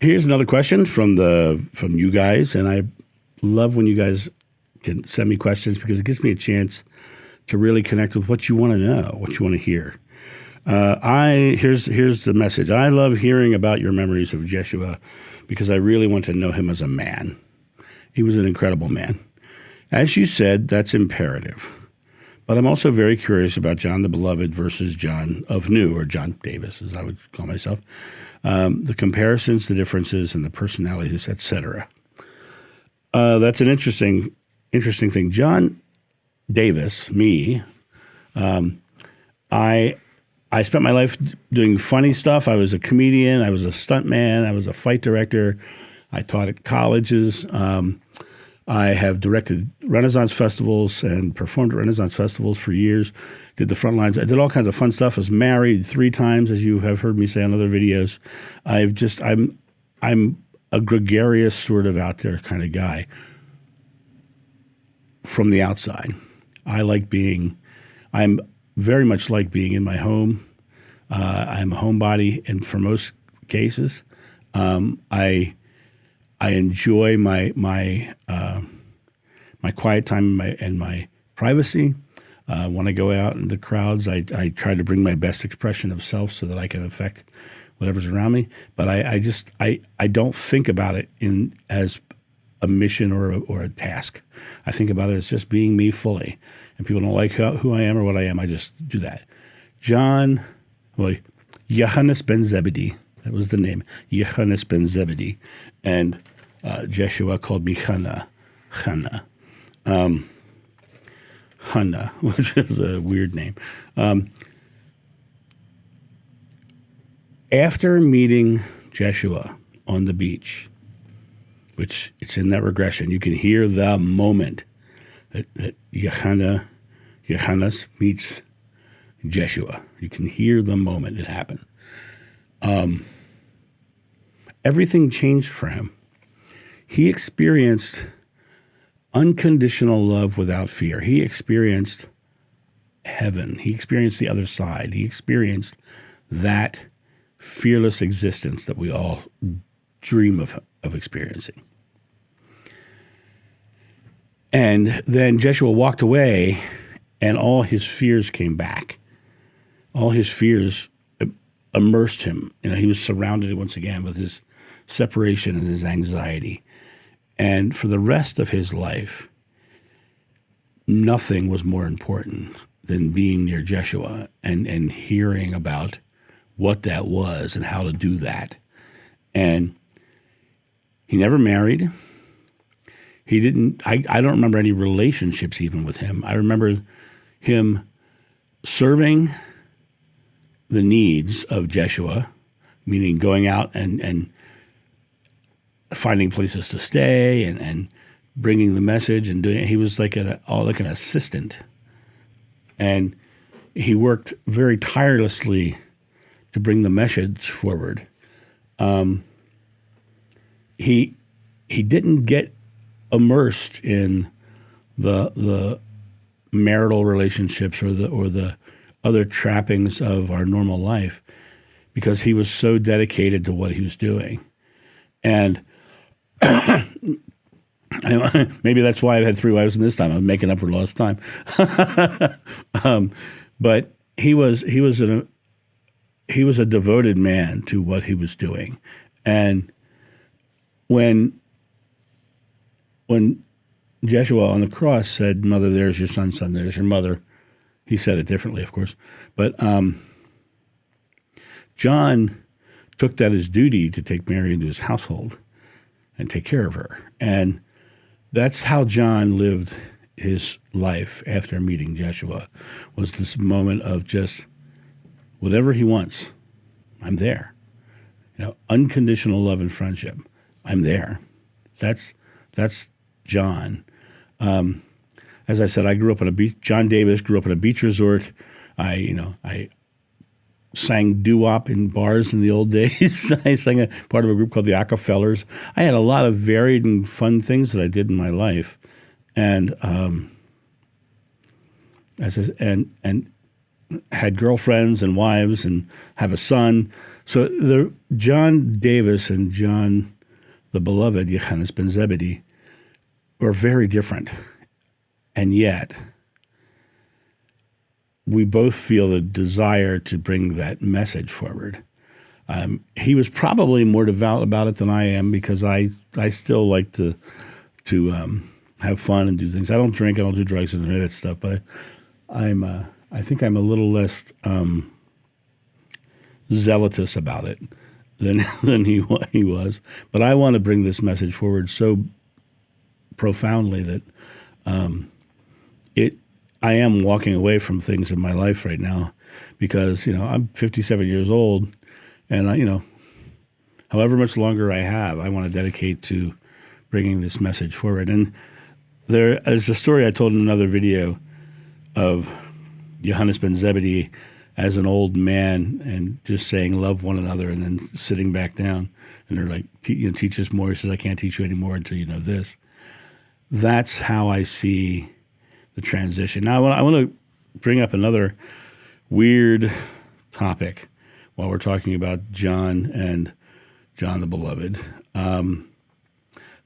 Here's another question from you guys, and I love when you guys can send me questions because it gives me a chance to really connect with what you want to know, what you want to hear. Here's the message. I love hearing about your memories of Jeshua because I really want to know him as a man. He was an incredible man. As you said, that's imperative. But I'm also very curious about John the Beloved versus John of New, or John Davis, as I would call myself. The comparisons, the differences, and the personalities, etc. That's an interesting thing. John Davis, me, I spent my life doing funny stuff. I was a comedian. I was a stuntman. I was a fight director. I taught at colleges. I have directed Renaissance festivals and performed at Renaissance festivals for years. Did the front lines. I did all kinds of fun stuff. I was married 3 times, as you have heard me say on other videos. I'm a gregarious, sort of out there kind of guy from the outside. I'm very much like being in my home. I'm a homebody, and for most cases, I enjoy my quiet time and my privacy. When I go out in the crowds, I try to bring my best expression of self so that I can affect whatever's around me. But I don't think about it as a mission or a task. I think about it as just being me fully. And people don't like who I am or what I am. I just do that. Johannes ben Zebedee. That was the name. Johannes ben Zebedee. And Jeshua called me Hannah, which is a weird name. After meeting Jeshua on the beach, which it's in that regression, you can hear the moment that Johannes meets Jeshua. You can hear the moment it happened. Everything changed for him. He experienced unconditional love without fear. He experienced heaven. He experienced the other side. He experienced that fearless existence that we all dream of experiencing. And then Jeshua walked away, and all his fears came back. All his fears immersed him. He was surrounded once again with his separation and his anxiety. And for the rest of his life, nothing was more important than being near Jeshua and hearing about what that was and how to do that. And he never married. He didn't, I don't remember any relationships even with him. I remember him serving the needs of Jeshua, meaning going out and finding places to stay and bringing the message and doing it. He was like an assistant. And he worked very tirelessly to bring the message forward. He didn't get immersed in the marital relationships or the other trappings of our normal life because he was so dedicated to what he was doing. And maybe that's why I've had 3 wives in this time. I'm making up for lost time. But he was a devoted man to what he was doing. And when Jeshua on the cross said, "Mother, there's your son, son, there's your mother," he said it differently, of course. But John took that as duty to take Mary into his household and take care of her. And that's how John lived his life after meeting Jeshua, was this moment of just whatever he wants, I'm there. Unconditional love and friendship, I'm there. That's John. As I said, I grew up on a beach. John Davis grew up at a beach resort. I sang doo-wop in bars in the old days. I sang a part of a group called the Acapellers. I had a lot of varied and fun things that I did in my life, and and had girlfriends and wives and have a son. So the John Davis and John the Beloved, Johannes ben Zebedee, were very different. And yet, we both feel the desire to bring that message forward. He was probably more devout about it than I am because I still like to have fun and do things. I don't drink, I don't do drugs and any of that stuff, but I think I'm a little less zealotous about it than he was. But I want to bring this message forward so profoundly that I am walking away from things in my life right now because, I'm 57 years old and however much longer I have, I want to dedicate to bringing this message forward. And there's a story I told in another video of Johannes ben Zebedee as an old man and just saying, love one another, and then sitting back down. And they're like, teach us more. He says, I can't teach you anymore until you know this. That's how I see the transition. Now, I want to bring up another weird topic while we're talking about John and John the Beloved.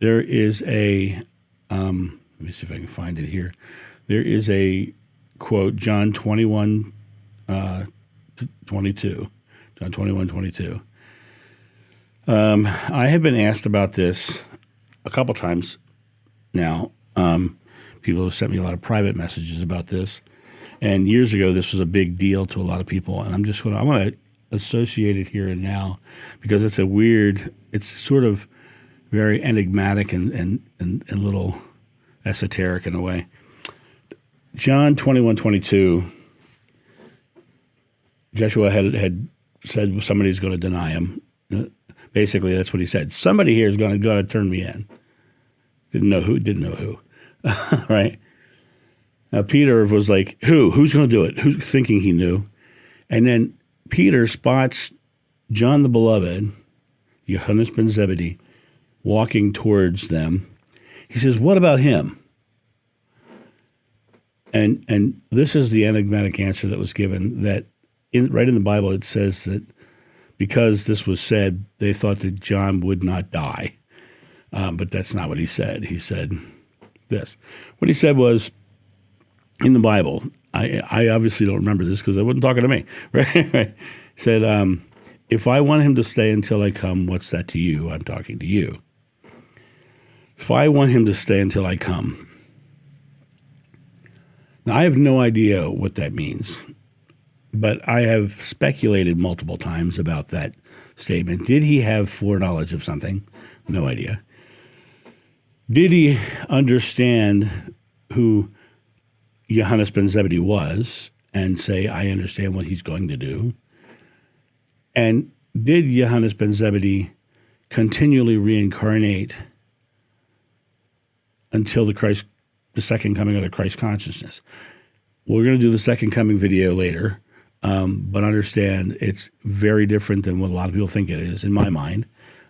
There is a, let me see if I can find it here. There is a quote, John 21, 22. John 21, 22. I have been asked about this a couple times now. People have sent me a lot of private messages about this. And years ago, this was a big deal to a lot of people. And I want to associate it here and now because it's it's sort of very enigmatic and little esoteric in a way. John 21, 22, Joshua had said somebody's going to deny him. Basically, that's what he said. Somebody here is going to turn me in. Didn't know who. Right? Now, Peter was like, who? Who's going to do it? Who's thinking he knew? And then Peter spots John the Beloved, Johannes ben Zebedee, walking towards them. He says, what about him? And this is the enigmatic answer that was given, that right in the Bible it says that because this was said, they thought that John would not die. But that's not what he said. He said this. What he said was, in the Bible, I obviously don't remember this because I wasn't talking to me, right? He said, if I want him to stay until I come, what's that to you? I'm talking to you. If I want him to stay until I come. Now, I have no idea what that means, but I have speculated multiple times about that statement. Did he have foreknowledge of something? No idea. Did he understand who Johannes ben Zebedee was and say, I understand what he's going to do? And did Johannes ben Zebedee continually reincarnate until the second coming of the Christ consciousness? We're going to do the second coming video later, but understand it's very different than what a lot of people think it is, in my mind.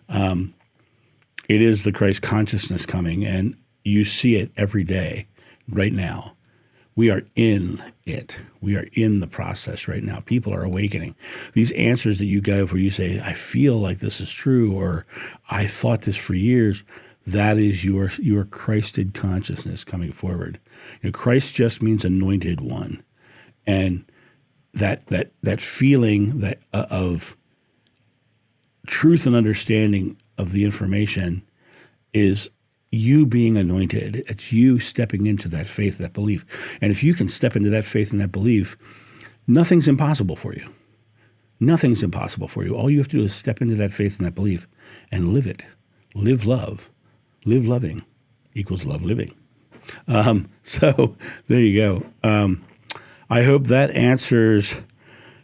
It is the Christ consciousness coming, and you see it every day right now. We are in it. We are in the process right now. People are awakening. These answers that you give where you say, I feel like this is true, or I thought this for years, that is your Christed consciousness coming forward. Christ just means anointed one. And that feeling that of truth and understanding of the information is you being anointed. It's you stepping into that faith, that belief. And if you can step into that faith and that belief, nothing's impossible for you. Nothing's impossible for you. All you have to do is step into that faith and that belief and live it. Live love. Live loving equals love living. So there you go. I hope that answers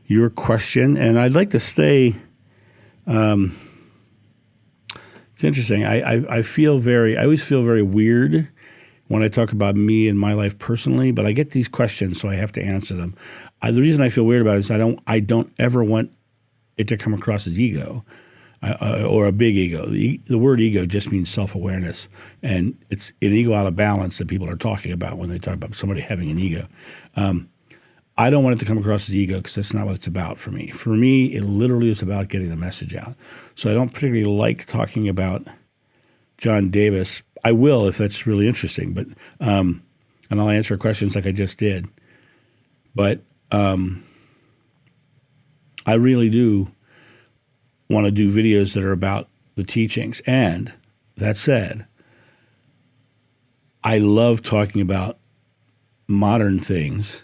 your question. And I'd like to stay... It's interesting. I always feel very weird when I talk about me and my life personally, but I get these questions, so I have to answer them. The reason I feel weird about it is I don't ever want it to come across as ego or a big ego. The word ego just means self-awareness, and it's an ego out of balance that people are talking about when they talk about somebody having an ego. I don't want it to come across as ego because that's not what it's about for me. For me, it literally is about getting the message out. So I don't particularly like talking about John Davis. I will if that's really interesting, but and I'll answer questions like I just did. But I really do want to do videos that are about the teachings. And that said, I love talking about modern things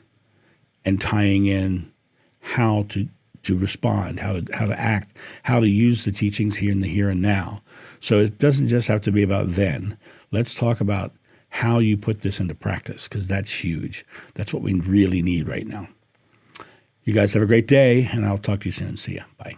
and tying in how to respond, how to act, how to use the teachings here in the here and now. So it doesn't just have to be about then. Let's talk about how you put this into practice, because that's huge. That's what we really need right now. You guys have a great day, and I'll talk to you soon. See ya. Bye.